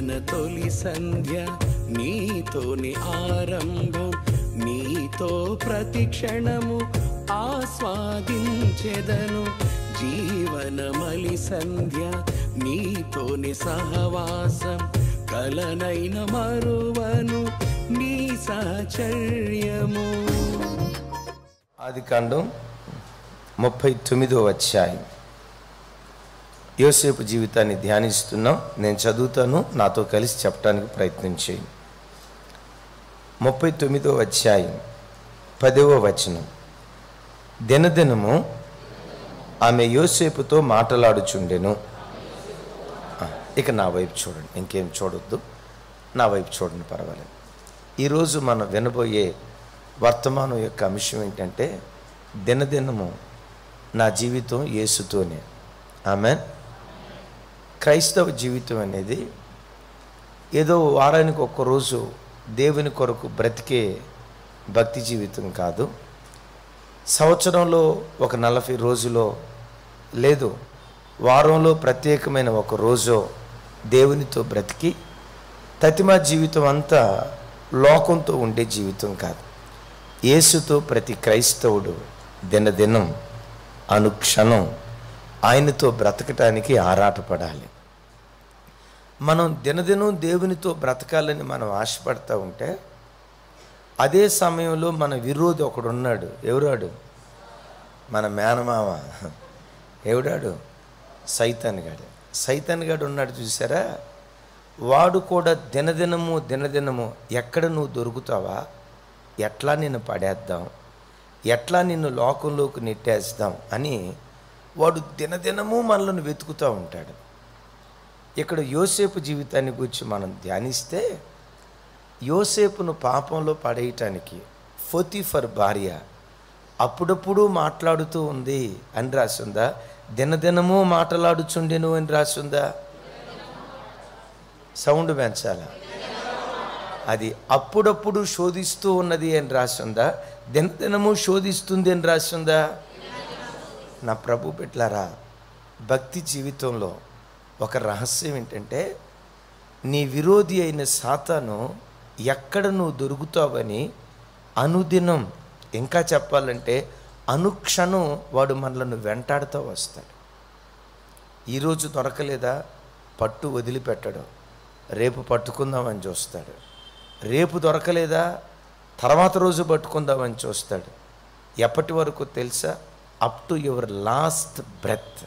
జీవన తొలి సంధ్య నీతోని ఆరంభం, నీతో ప్రతి క్షణము ఆస్వాదించెదను. జీవన మలి సంధ్య నీతోని సహవాసం, కలనైన మరువను నీ సాచర్యము. ఆదికాండం 39వ అధ్యాయం. యోసేపు జీవితాన్ని ధ్యానిస్తున్నాం. నేను చదువుతాను, నాతో కలిసి చెప్పడానికి ప్రయత్నం చేయండి. 39వ అధ్యాయం 10వ వచనం. దినదినము ఆమె యోసేపుతో మాట్లాడుచుండెను. ఇక నా వైపు చూడండి, ఇంకేం చూడొద్దు, నా వైపు చూడండి, పర్వాలేదు. ఈరోజు మనం వినబోయే వర్తమానం యొక్క అంశం ఏంటంటే, దినదినము నా జీవితం యేసుతోనే. ఆమేన్. క్రైస్తవ జీవితం అనేది ఏదో వారానికి ఒక్కరోజు దేవుని కొరకు బ్రతికే భక్తి జీవితం కాదు. సంవత్సరంలో ఒక 40 రోజులో, లేదు వారంలో ప్రత్యేకమైన ఒక రోజో దేవునితో బ్రతికి తతిమా జీవితం అంతా లోకంతో ఉండే జీవితం కాదు. యేసుతో ప్రతి క్రైస్తవుడు దినదినం అనుక్షణం ఆయనతో బ్రతకటానికి ఆరాటపడాలి. మనం దినదినం దేవునితో బ్రతకాలని మనం ఆశపడతా ఉంటే, అదే సమయంలో మన విరోధి ఒకడున్నాడు. ఎవరాడు? మన మేనమామ. ఎవడాడు? సైతాన్గాడు. సైతాన్గాడు ఉన్నాడు, చూసారా? వాడు కూడా దినదినము ఎక్కడ నువ్వు దొరుకుతావా, ఎట్లా నిన్ను పడేద్దాం, ఎట్లా నిన్ను లోకంలోకి నెట్టేద్దాం అని వాడు దినదినము మనల్ని వెతుకుతూ ఉంటాడు. ఇక్కడ యోసేపు జీవితాన్ని గురించి మనం ధ్యానిస్తే, యోసేపును పాపంలో పడేయటానికి పోతీఫర్ భార్య అప్పుడప్పుడు మాట్లాడుతూ ఉంది అని రాసిందా? దినదినము మాట్లాడుచుండెను అని రాసిందా? సౌండ్ పెంచాలా? అది అప్పుడప్పుడు శోధిస్తూ ఉన్నది అని రాసిందా? దినదినము శోధిస్తుంది అని రాసిందా? నా ప్రభు బిడ్డలారా, భక్తి జీవితంలో ఒక రహస్యం ఏంటంటే, నీ విరోధి అయిన సాతాను ఎక్కడ నువ్వు దొరుకుతావని అనుదినం, ఇంకా చెప్పాలంటే అనుక్షణం వాడు మనలను వెంటాడుతూ వస్తాడు. ఈరోజు దొరకలేదా, పట్టు వదిలిపెట్టడం, రేపు పట్టుకుందామని చూస్తాడు. రేపు దొరకలేదా, తర్వాత రోజు పట్టుకుందామని చూస్తాడు. ఎప్పటి వరకు తెలుసా? Up to your last breath.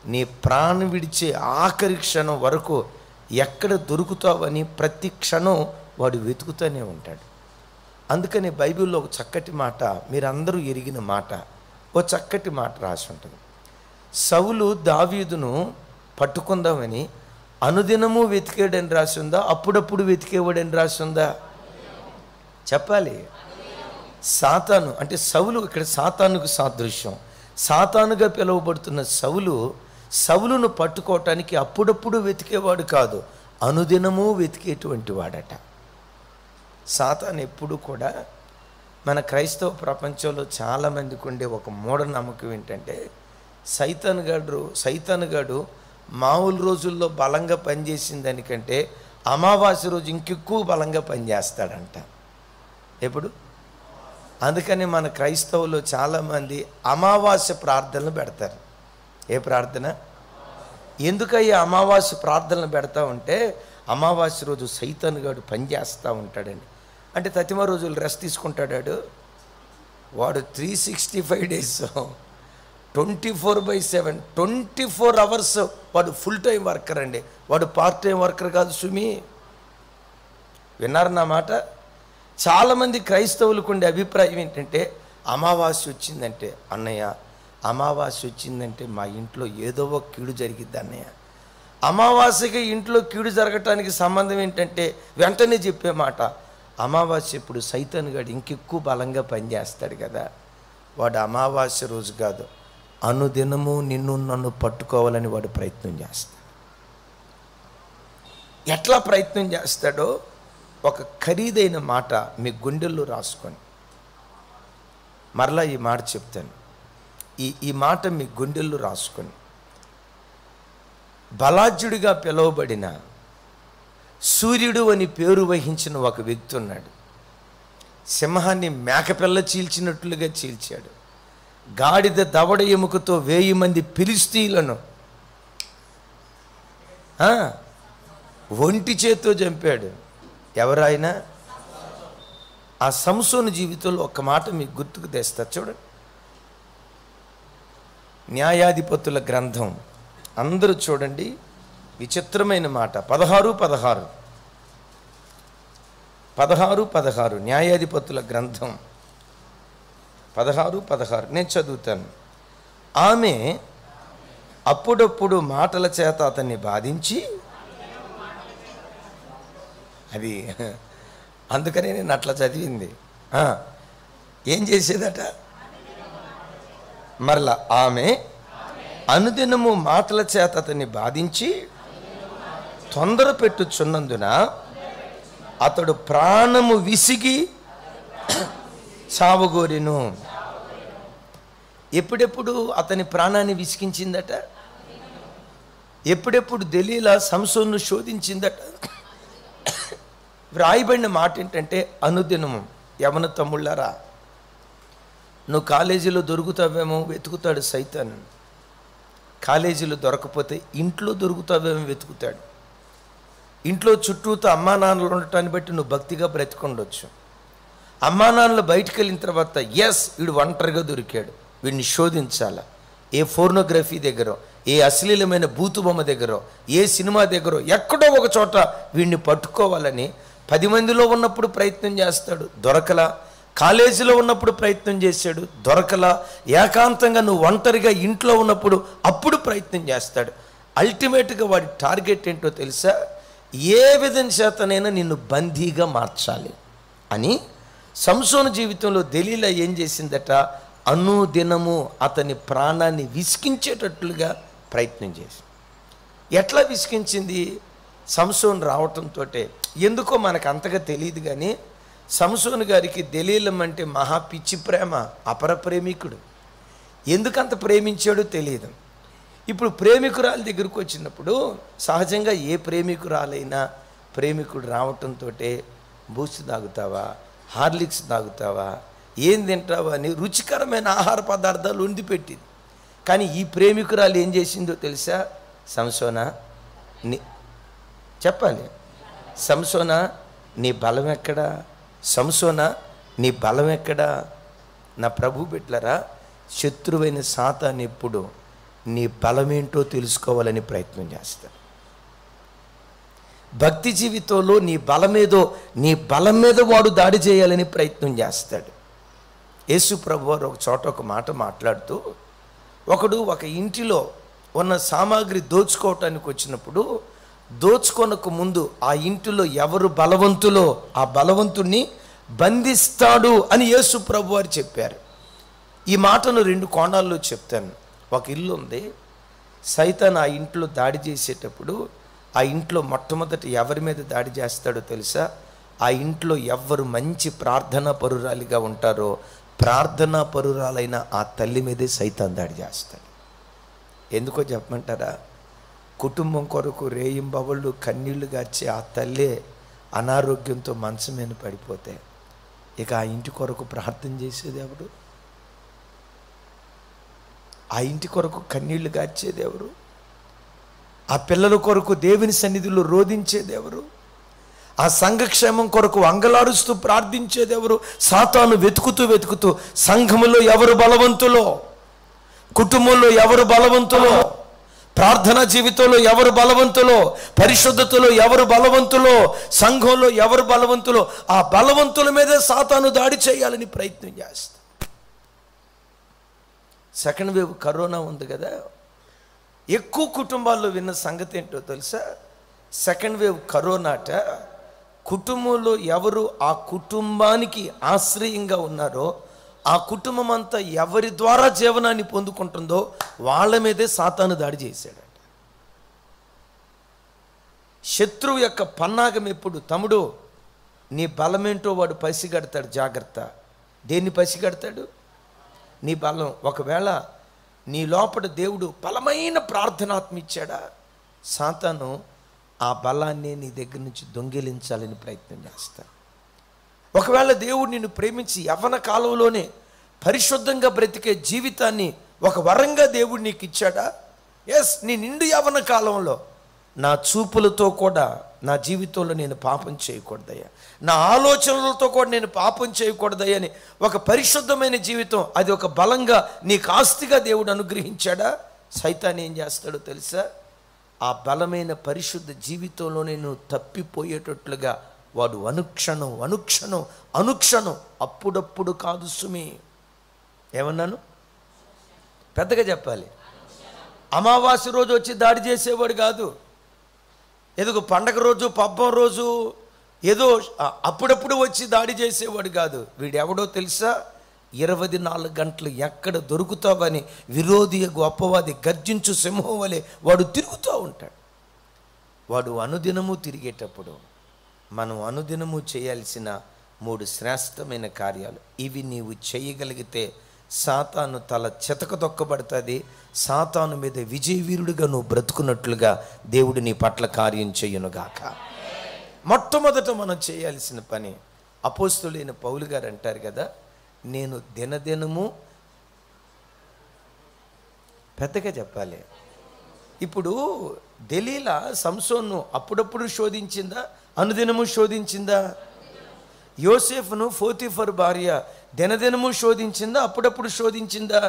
నీ ప్రాణం విడిచే ఆఖరి క్షణం వరకు ఎక్కడ దొరుకుతావని ప్రతి క్షణం వాడు వెతుకుతూనే ఉంటాడు. అందుకని బైబిల్లో ఒక చక్కటి మాట, మీరందరూ ఎరిగిన మాట, ఓ చక్కటి మాట రాసి ఉంటుంది. సౌలు దావీదును పట్టుకుందామని అనుదినము వెతికాడని రాసి ఉందా, అప్పుడప్పుడు వెతికేవాడని రాసి ఉందా? చెప్పాలి. సాతాను అంటే సౌలు, ఇక్కడ సాతానుకు సాదృశ్యం. సాతానుగా పిలువబడుతున్న సౌలును పట్టుకోవటానికి అప్పుడప్పుడు వెతికేవాడు కాదు, అనుదినము వెతికేటువంటి వాడట. సాతాను ఎప్పుడు కూడా మన క్రైస్తవ ప్రపంచంలో చాలామందికి ఉండే ఒక మూఢనమ్మకం ఏంటంటే, సైతానుగాడు మామూలు రోజుల్లో బలంగా పనిచేసిన దానికంటే అమావాస్య రోజు ఇంకెక్కువ బలంగా పనిచేస్తాడంట. ఎప్పుడు? అందుకని మన క్రైస్తవులు చాలామంది అమావాస్య ప్రార్థనలు పెడతారు. ఏ ప్రార్థన? ఎందుకయ్యా అమావాస్య ప్రార్థనలు పెడతా ఉంటే, అమావాస్య రోజు సైతానుగాడు పనిచేస్తూ ఉంటాడండి. అంటే తతిమ రోజులు రెస్ట్ తీసుకుంటాడు వాడు. 365 days 24/7 24 hours వాడు ఫుల్ టైం వర్కర్ అండి. వాడు పార్ట్ టైం వర్కర్ కాదు సుమి. విన్నారు నా మాట? చాలామంది క్రైస్తవులకు ఉండే అభిప్రాయం ఏంటంటే, అమావాస్య వచ్చిందంటే, అన్నయ్య అమావాస్య వచ్చిందంటే మా ఇంట్లో ఏదో ఒక కీడు జరిగిద్ది అన్నయ్య. అమావాస్యకి ఇంట్లో కీడు జరగటానికి సంబంధం ఏంటంటే, వెంటనే చెప్పే మాట, అమావాస్య ఇప్పుడు సైతానుగాడు ఇంకెక్కువ బలంగా పనిచేస్తాడు కదా, వాడు అమావాస్య రోజు కాదు అనుదినము నిన్ను నన్ను పట్టుకోవాలని వాడు ప్రయత్నం చేస్తాడు. ఎట్లా ప్రయత్నం చేస్తాడో ఒక ఖరీదైన మాట మీ గుండెల్లో రాసుకొని, మరలా ఈ మాట చెప్తాను, ఈ మాట మీ గుండెల్లో రాసుకొని, బలాఢ్యుడిగా పిలువబడిన సూర్యుడు అని పేరు వహించిన ఒక వ్యక్తి ఉన్నాడు. సింహాన్ని మేకపిల్ల చీల్చినట్లుగా చీల్చాడు. గాడిద దవడ ఎముకతో 1000 మంది ఫిలిష్తీయులను ఒంటి చేత్తో చంపాడు. ఎవరైనా ఆ సంసోను జీవితంలో ఒక మాట మీకు గుర్తుకు తెస్తారు. చూడండి, న్యాయాధిపతుల గ్రంథం అందరూ చూడండి, విచిత్రమైన మాట. 16 న్యాయాధిపతుల గ్రంథం 16 నేను చదువుతాను. ఆమె అప్పుడప్పుడు మాటల చేత అతన్ని బాధించి, అది అందుకనే నేను అట్లా చదివింది. ఏం చేసేదట? మరలా ఆమె అనుదినము మాటల చేత అతన్ని బాధించి తొందర పెట్టుచున్నందున అతడు ప్రాణము విసిగి చావగోరెను. ఎప్పుడెప్పుడు అతని ప్రాణాన్ని విసిగించిందట? ఎప్పుడెప్పుడు దెలీలా సంసోన్ను శోధించిందట? వ్రాయబడిన మాట ఏంటంటే అనుదినము. యవన తమ్ముళ్ళారా, నువ్వు కాలేజీలో దొరుకుతావేమో వెతుకుతాడు సైతాన్. కాలేజీలో దొరకపోతే ఇంట్లో దొరుకుతావేమో వెతుకుతాడు. ఇంట్లో చుట్టూతో అమ్మా నాన్నలు ఉండటాన్ని బట్టి నువ్వు భక్తిగా బ్రతికొండొచ్చు. అమ్మా నాన్నలు బయటికి వెళ్ళిన తర్వాత వీడు ఒంటరిగా దొరికాడు, వీడిని శోధించాల. ఏ ఫోర్నోగ్రఫీ దగ్గర, ఏ అశ్లీలమైన బూతు బొమ్మ దగ్గర, ఏ సినిమా దగ్గర ఎక్కడో ఒక చోట వీడిని పట్టుకోవాలని 10 మందిలో ఉన్నప్పుడు ప్రయత్నం చేస్తాడు, దొరకలా. కాలేజీలో ఉన్నప్పుడు ప్రయత్నం చేశాడు, దొరకలా. ఏకాంతంగా నువ్వు ఒంటరిగా ఇంట్లో ఉన్నప్పుడు అప్పుడు ప్రయత్నం చేస్తాడు. అల్టిమేట్గా వాడి టార్గెట్ ఏంటో తెలుసా? ఏ విధం చేతనైనా నిన్ను బందీగా మార్చాలి అని. సంసోను జీవితంలో దెలీలా ఏం చేసిందట? అనుదినము అతని ప్రాణాన్ని విసిగించేటట్లుగా ప్రయత్నం చేసి. ఎట్లా విసిగించింది? సంసోను రావటంతో. ఎందుకో మనకు అంతగా తెలియదు కానీ సంసోను గారికి దెలీలం అంటే మహా పిచ్చి ప్రేమ, అపర ప్రేమికుడు. ఎందుకంత ప్రేమించాడో తెలియదు. ఇప్పుడు ప్రేమికురాలి దగ్గరకు వచ్చినప్పుడు సహజంగా ఏ ప్రేమికురాలైనా ప్రేమికుడు రావటంతో బూస్ట్ తాగుతావా, హార్లిక్స్ తాగుతావా, ఏం తింటావా అని రుచికరమైన ఆహార పదార్థాలు వండి పెట్టింది. కానీ ఈ ప్రేమికురాలు ఏం చేసిందో తెలుసా? సంసోనా చెప్పాలి, సంసోనా నీ బలం ఎక్కడా? సంసోనా నీ బలం ఎక్కడా? నా ప్రభు బిడ్డలారా, శత్రువైన సాతాను ఎప్పుడు నీ బలమేంటో తెలుసుకోవాలని ప్రయత్నం చేస్తాడు. భక్తి జీవితంలో నీ బలం మీద వాడు దాడి చేయాలని ప్రయత్నం చేస్తాడు. యేసు ప్రభు వారు ఒక చోట ఒక మాట మాట్లాడుతూ, ఒకడు ఒక ఇంటిలో ఉన్న సామాగ్రి దోచుకోవటానికి వచ్చినప్పుడు దోచుకొనకు ముందు ఆ ఇంటిలో ఎవరు బలవంతులో ఆ బలవంతుణ్ణి బంధిస్తాడు అని యేసు ప్రభు వారు చెప్పారు. ఈ మాటను 2 కోణాల్లో చెప్తాను. ఒక ఇల్లు ఉంది, సైతాన్ ఆ ఇంట్లో దాడి చేసేటప్పుడు ఆ ఇంట్లో మొట్టమొదటి ఎవరి మీద దాడి చేస్తాడో తెలుసా? ఆ ఇంట్లో ఎవరు మంచి ప్రార్థనా పరురాలిగా ఉంటారో ప్రార్థనా పరురాలైన ఆ తల్లి మీదే సైతాన్ దాడి చేస్తాడు. ఎందుకో చెప్పమంటారా? కుటుంబం కొరకు రేయింబవళ్ళు కన్నీళ్లు గార్చి ఆ తల్లే అనారోగ్యంతో మంచం మీద పడిపోతే ఇక ఆ ఇంటి కొరకు ప్రార్థన చేసేది ఎవరు? ఆ ఇంటి కొరకు కన్నీళ్లు గార్చేది ఎవరు? ఆ పిల్లల కొరకు దేవుని సన్నిధిలో రోధించేది ఎవరు? ఆ సంఘక్షేమం కొరకు అంగలారుస్తూ ప్రార్థించేది ఎవరు? సాతాను వెతుకుతూ సంఘములో ఎవరు బలవంతులో, కుటుంబంలో ఎవరు బలవంతులో, ప్రార్థనా జీవితంలో ఎవరు బలవంతులో, పరిశుద్ధతలో ఎవరు బలవంతులో, సంఘంలో ఎవరు బలవంతులో, ఆ బలవంతుల మీదే సాతాను దాడి చేయాలని ప్రయత్నం చేస్తాడు. సెకండ్ వేవ్ కరోనా ఉంది కదా, ఎక్కువ కుటుంబాల్లో విన్న సంగతి ఏంటో తెలుసా? సెకండ్ వేవ్ కరోనాట కుటుంబంలో ఎవరు ఆ కుటుంబానికి ఆశ్రయంగా ఉన్నారో ఆ కుటుంబం అంతా ఎవరి ద్వారా జీవనాన్ని పొందుకుంటుందో వాళ్ళ మీదే సాతాను దాడి చేశాడట. శత్రువు యొక్క పన్నాగం ఎప్పుడు? తమ్ముడు, నీ బలమేంటో వాడు పసిగడతాడు, జాగ్రత్త. దేన్ని పసిగడతాడు? నీ బలం. ఒకవేళ నీ లోపల దేవుడు బలమైన ప్రార్థనాత్మ ఇచ్చాడా, సాతాను ఆ బలాన్ని నీ దగ్గర నుంచి దొంగిలించాలని ప్రయత్నం చేస్తాడు. ఒకవేళ దేవుడు నిన్ను ప్రేమించి యవ్వన కాలంలోనే పరిశుద్ధంగా బ్రతికే జీవితాన్ని ఒక వరంగా దేవుడు నీకు ఇచ్చాడా? ఎస్, నీ నిండు యవ్వన కాలంలో నా చూపులతో కూడా నా జీవితంలో నేను పాపం చేయకూడదయ్యా, నా ఆలోచనలతో కూడా నేను పాపం చేయకూడదయ్యా అని ఒక పరిశుద్ధమైన జీవితం, అది ఒక బలంగా నీకు ఆస్తిగా దేవుడు అనుగ్రహించాడా? సైతాన్ ఏం చేస్తాడో తెలుసా? ఆ బలమైన పరిశుద్ధ జీవితంలో నేను తప్పిపోయేటట్లుగా వాడు అనుక్షణం అనుక్షణం అనుక్షణం, అప్పుడప్పుడు కాదు సుమి, ఏమన్నాను పెద్దగా చెప్పాలి, అమావాస్య రోజు వచ్చి దాడి చేసేవాడు కాదు, ఏదో పండగ రోజు పబ్బం రోజు ఏదో అప్పుడప్పుడు వచ్చి దాడి చేసేవాడు కాదు. వీడెవడో తెలుసా? 24 గంటలు ఎక్కడ దొరుకుతావని విరోధి అపవాది గర్జించు సింహం వలె వాడు తిరుగుతూ ఉంటాడు. వాడు అనుదినము తిరిగేటప్పుడు మనం అనుదినము చేయాల్సిన 3 శ్రేష్టమైన కార్యాలు, ఇవి నీవు చేయగలిగితే సాతాను తల చితకదొక్కబడుతుంది. సాతాను మీద విజయవీరుడిగా నువ్వు బ్రతుకున్నట్లుగా దేవుడు నీ పట్ల కార్యం చెయ్యునుగాక. మొట్టమొదట మనం చేయాల్సిన పని, అపోస్తులైన పౌలు గారు అంటారు కదా, నేను దినదినము, పెద్దగా చెప్పాలి. ఇప్పుడు దెలీలా సంసోన్ను అప్పుడప్పుడు శోధించిందా, అనుదినము శోధించిందా? యోసేఫ్ను పోతీఫర్ భార్య దినదినము శోధించిందా, అప్పుడప్పుడు శోధించిందా?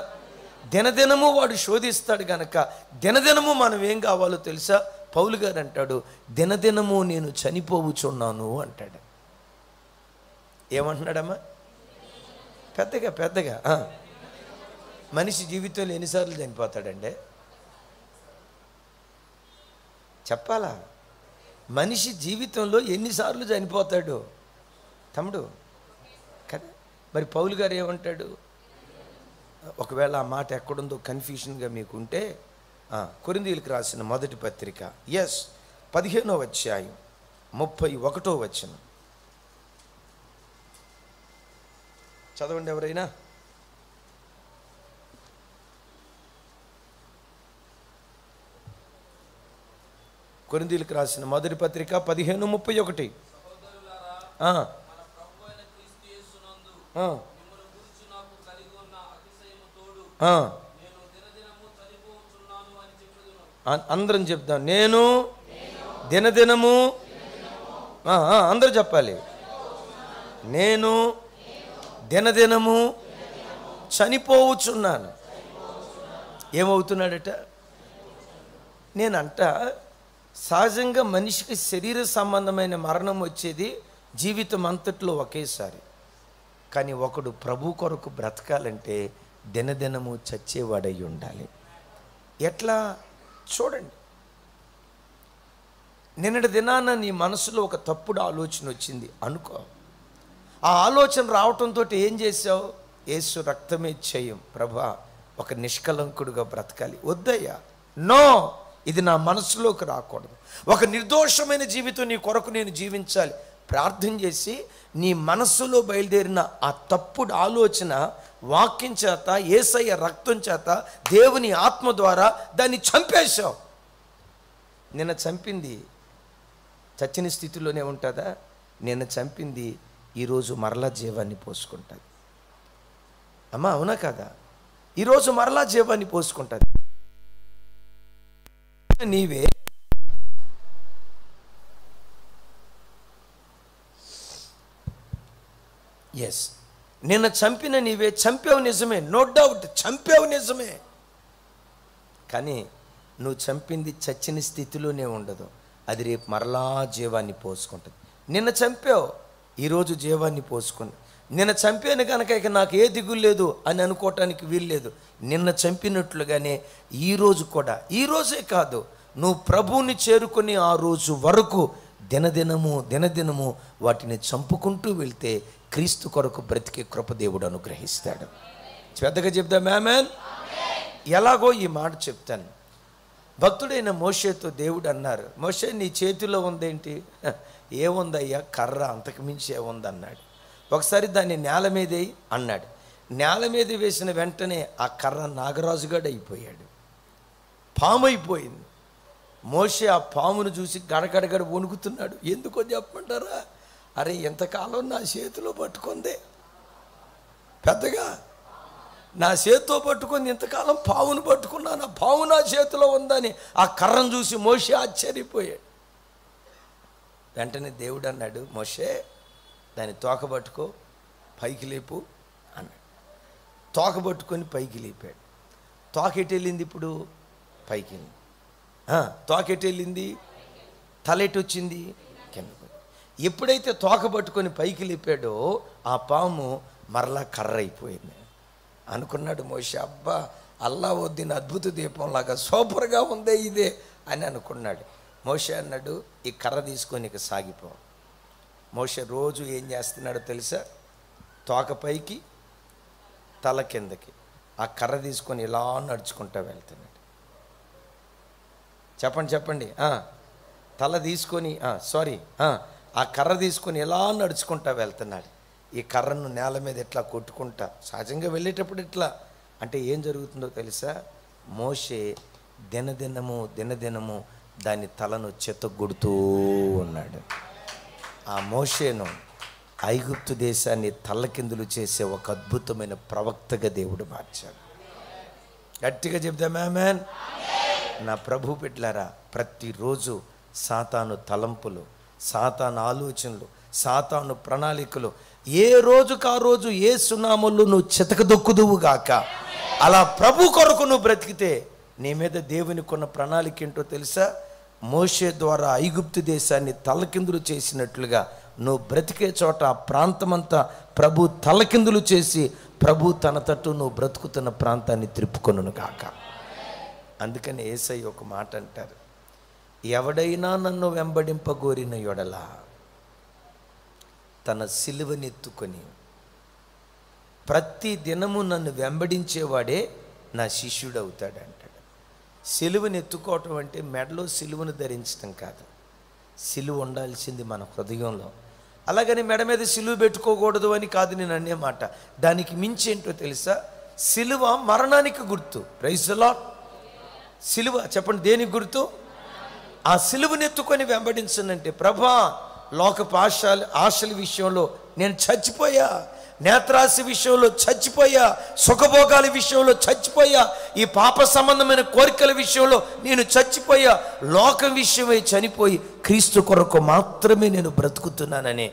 దినదినము వాడు శోధిస్తాడు గనక దినదినము మనం ఏం కావాలో తెలుసా? పౌలు గారు అంటాడు, దినదినము నేను చనిపోవుచున్నాను అంటాడు. ఏమంటున్నాడమ్మా? పెద్దగా మనిషి జీవితంలో ఎన్నిసార్లు చనిపోతాడండి చెప్పాలా? మనిషి జీవితంలో ఎన్నిసార్లు చనిపోతాడు తమ్ముడు కదా? మరి పౌలు గారు ఏమంటాడు? ఒకవేళ ఆ మాట ఎక్కడుందో కన్ఫ్యూషన్గా మీకు ఉంటే కొరింథీయులకు రాసిన మొదటి పత్రిక 15వ అధ్యాయం 31వ వచనం చదవండి ఎవరైనా. కొరింథీయులకు రాసిన మొదటి పత్రిక 15:31. అందరం చెప్తాం, నేను దినదినము, అందరూ చెప్పాలి, నేను దినదినము చనిపోవచ్చున్నాను. ఏమవుతున్నాడట? నేనంట సహజంగా మనిషికి శరీర సంబంధమైన మరణం వచ్చేది జీవితం అంతట్లో ఒకేసారి. కానీ ఒకడు ప్రభు కొరకు బ్రతకాలంటే దినదినము చచ్చేవాడై ఉండాలి. ఎట్లా చూడండి, నిన్నటి దినాన నీ మనసులో ఒక తప్పుడు ఆలోచన వచ్చింది అనుకో. ఆ ఆలోచన రావటంతో ఏం చేసావు? యేసు రక్తమే చేయం ప్రభా, ఒక నిష్కలంకుడుగా బ్రతకాలి. వద్దయ్యా, నో, ఇది నా మనసులోకి రాకూడదు. ఒక నిర్దోషమైన జీవితం నీ కొరకు నేను జీవించాలి. ప్రార్థన చేసి నీ మనస్సులో బయలుదేరిన ఆ తప్పుడు ఆలోచన వాక్యం చేత, యేసయ్య రక్తం చేత, దేవుని ఆత్మ ద్వారా దాన్ని చంపేశావు. నిన్న చంపింది చచ్చిన స్థితిలోనే ఉంటుందా? నిన్న చంపింది ఈరోజు మరలా జీవాన్ని పోసుకుంటుంది. అమ్మా అవునా కదా? ఈరోజు మరలా జీవాన్ని పోసుకుంటుంది. నీవే నిన్న చంపిన నీవే, చంపావు నిజమే, నో డౌట్, చంపావు నిజమే. కానీ నువ్వు చంపింది చచ్చిన స్థితిలోనే ఉండదు, అది రేపు మరలా జీవాన్ని పోసుకుంటుంది. నిన్న చంపావు, ఈరోజు జీవాన్ని పోసుకుంది. నిన్న చంపాను కనుక ఇక నాకు ఏ దిగులు లేదు అని అనుకోవటానికి వీల్లేదు. నిన్న చంపినట్లుగానే ఈరోజు కూడా, ఈరోజే కాదు, నువ్వు ప్రభువుని చేరుకొని ఆ రోజు వరకు దినదినము వాటిని చంపుకుంటూ వెళ్తే క్రీస్తు కొరకు బ్రతికే కృప దేవుడు అనుగ్రహిస్తాడు. పెద్దగా చెప్దాం ఆమేన్. ఎలాగో ఈ మాట చెప్తాను. భక్తుడైన మోషేతో దేవుడు అన్నారు, మోషే నీ చేతిలో ఉందేంటి? ఏముందయ్యా, కర్ర, అంతకుమించి ఏముందన్నాడు. ఒకసారి దాన్ని నేల మీదే అన్నాడు. నేల మీద వేసిన వెంటనే ఆ కర్ర నాగరాజుగాడు అయిపోయాడు, పాము అయిపోయింది. మోషే ఆ పామును చూసి గడగడగడ వణుకుతున్నాడు. ఎందుకో చెప్పమంటారా? అరే, ఎంతకాలం నా చేతిలో పట్టుకుందే, పెద్దగా నా చేతితో పట్టుకుంది, ఇంతకాలం పావును పట్టుకున్నాను, ఆ పావు నా చేతిలో ఉందని ఆ కర్రను చూసి మోషే ఆశ్చర్యపోయాడు. వెంటనే దేవుడు అన్నాడు, మోషే దాన్ని తోక పట్టుకో, పైకి లేపు అన్నాడు. తోక పట్టుకొని పైకి లేపాడు. తోక ఎటు వెళ్ళింది? ఇప్పుడు పైకి వెళ్ళింది. తోక ఎటు వెళ్ళింది? తల ఎటు వచ్చింది? కిందకు. ఎప్పుడైతే తోక పట్టుకొని పైకి లేపాడో ఆ పాము మరలా కర్ర అయిపోయింది. అనుకున్నాడు మోషే, అబ్బా అల్లావుద్దీన్ అద్భుత దీపంలాగా సూపర్గా ఉందే ఇదే అని అనుకున్నాడు. మోషే అన్నాడు, ఈ కర్ర తీసుకొని ఇక సాగిపో. మోషే రోజు ఏం చేస్తున్నాడో తెలుసా? తోక పైకి, తల కిందకి ఆ కర్ర తీసుకొని ఇలా నడుచుకుంటూ వెళ్తున్నాడు. చెప్పండి. తల తీసుకొని ఆ కర్ర తీసుకొని ఎలా నడుచుకుంటా వెళ్తున్నాడు. ఈ కర్రను నేల మీద ఇట్లా కొట్టుకుంటా, సహజంగా వెళ్ళేటప్పుడు ఇట్లా అంటే ఏం జరుగుతుందో తెలుసా? మోషే దినదినము దాని తలను చెత్తగొడుతూ ఉన్నాడు. ఆ మోషేను ఐగుప్తు దేశాన్ని తల్లకిందులు చేసే ఒక అద్భుతమైన ప్రవక్తగా దేవుడు మార్చాడు. గట్టిగా చెప్దాం ఆమేన్. నా ప్రభు బిడ్డలారా, ప్రతిరోజు సాతాను తలంపులు, సాతాను ఆలోచనలు, సాతాను ప్రణాళికలు ఏ రోజుకు ఆ రోజు ఏ సునాములు నువ్వు చితకదొక్కుదువుగాక. అలా ప్రభు కొరకు నువ్వు బ్రతికితే నీ మీద దేవుని కొన్న ప్రణాళిక ఏంటో తెలుసా? మోషే ద్వారా ఐగుప్తు దేశాన్ని తలకిందులు చేసినట్లుగా నువ్వు బ్రతికే చోట ఆ ప్రాంతమంతా ప్రభు తలకిందులు చేసి ప్రభు తన తట్టు నువ్వు బ్రతుకుతున్న ప్రాంతాన్ని త్రిప్పుకొనును గాక. అందుకని యేసయ్య ఒక మాట అంటారు, ఎవడైనా నన్ను వెంబడింపగోరిన యొడల తన సిలువనెత్తుకొని ప్రతి దినము నన్ను వెంబడించేవాడే నా శిష్యుడు అవుతాడు అంటాడు. సిలువను ఎత్తుకోవటం అంటే మెడలో సిలువను ధరించడం కాదు, సిలువ ఉండాల్సింది మన హృదయంలో. అలాగని మెడ మీద సిలువ పెట్టుకోకూడదు అని కాదు నేను అనే మాట. దానికి మించి ఏంటో తెలుసా? సిలువ మరణానికి గుర్తు. Praise the lord. సిలువ చెప్పండి దేనికి గుర్తు? ఆ సిలువను ఎత్తుకొని వెంబడించనంటే, ప్రభా లోకపు ఆశల విషయంలో నేను చచ్చిపోయా, నేత్రాశ విషయంలో చచ్చిపోయా, సుఖభోగాల విషయంలో చచ్చిపోయా, ఈ పాప సంబంధమైన కోరికల విషయంలో నేను చచ్చిపోయా, లోకం విషయమై చనిపోయి క్రీస్తు కొరకు మాత్రమే నేను బ్రతుకుతున్నానని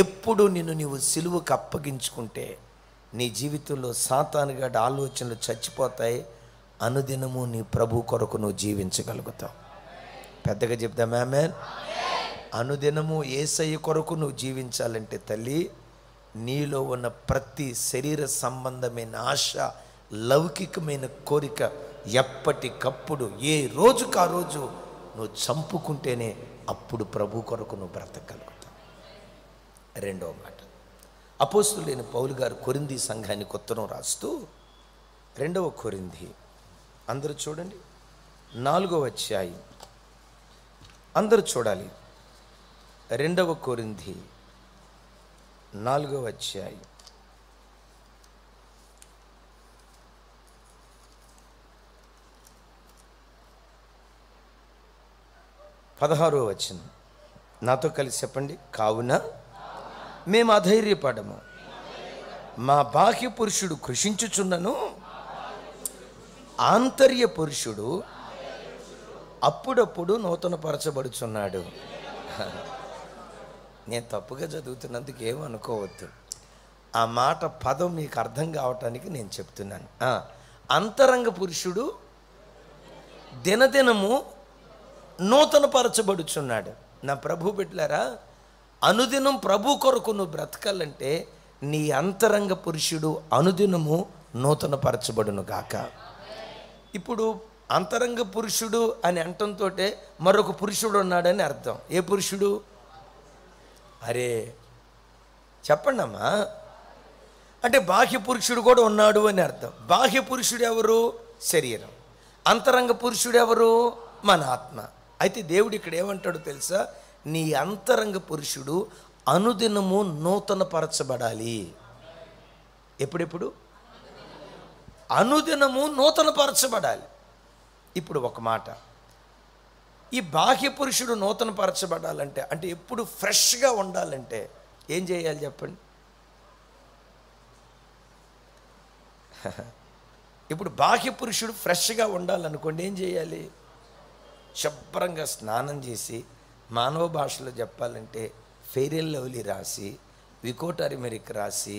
ఎప్పుడు నీవు సిలువకు అప్పగించుకుంటే నీ జీవితంలో సాతానుగాడి ఆలోచనలు చచ్చిపోతాయి. అనుదినము నీ ప్రభు కొరకు నువ్వు జీవించగలుగుతావు. పెద్దగా చెప్దాం ఆమేన్. అనుదినము యేసయ్య కొరకు నువ్వు జీవించాలంటే తల్లి, నీలో ఉన్న ప్రతి శరీర సంబంధమైన ఆశ, లౌకికమైన కోరిక ఎప్పటికప్పుడు ఏ రోజుకు ఆ రోజు నువ్వు చంపుకుంటేనే అప్పుడు ప్రభు కొరకు నువ్వు బ్రతకగలుగుతావు. రెండవ మాట, అపోస్తులైన పౌలు గారు కొరింథీ సంఘానికి ఉత్తరం రాస్తూ 2వ కొరింథీ అందరూ చూడండి 4వ అధ్యాయం, అందరూ చూడాలి. 2వ కొరింథీ 4వ అధ్యాయం 16వ వచనం నాతో కలిసి చెప్పండి. కావున మేము అధైర్యపడము, మా బాహ్య పురుషుడు కృషించుచున్నను, ఆంతర్య పురుషుడు అప్పుడప్పుడు నూతనపరచబడుచున్నాడు. నేను తప్పుగా చదువుతున్నందుకు ఏమనుకోవద్దు. ఆ మాట పదం మీకు అర్థం కావటానికి నేను చెప్తున్నాను. అంతరంగ పురుషుడు దినదినము నూతనపరచబడుచున్నాడు. నా ప్రభు బిడ్డలారా, అనుదినం ప్రభు కొరకు నువ్వు బ్రతకాలంటే నీ అంతరంగ పురుషుడు అనుదినము నూతనపరచబడును గాక. ఇప్పుడు అంతరంగ పురుషుడు అని అంటంతో మరొక పురుషుడు ఉన్నాడని అర్థం. ఏ పురుషుడు? అరే చెప్పండి అమ్మా. అంటే బాహ్య పురుషుడు కూడా ఉన్నాడు అని అర్థం. బాహ్య పురుషుడు ఎవరు? శరీరం. అంతరంగ పురుషుడు ఎవరు? మన ఆత్మ. అయితే దేవుడు ఇక్కడ ఏమంటాడో తెలుసా? నీ అంతరంగ పురుషుడు అనుదినము నూతనపరచబడాలి. ఎప్పుడెప్పుడు? అనుదినము నూతనపరచబడాలి. ఇప్పుడు ఒక మాట, ఈ బాహ్య పురుషుడు నూతన పరచబడాలంటే, అంటే ఎప్పుడు ఫ్రెష్గా ఉండాలంటే ఏం చేయాలి చెప్పండి? ఇప్పుడు బాహ్య పురుషుడు ఫ్రెష్గా ఉండాలనుకోండి, ఏం చేయాలి? శుభ్రంగా స్నానం చేసి, మానవ భాషలో చెప్పాలంటే ఫెయిర్ అండ్ లవ్లీ రాసి, వికోటరిమెరిక్ రాసి,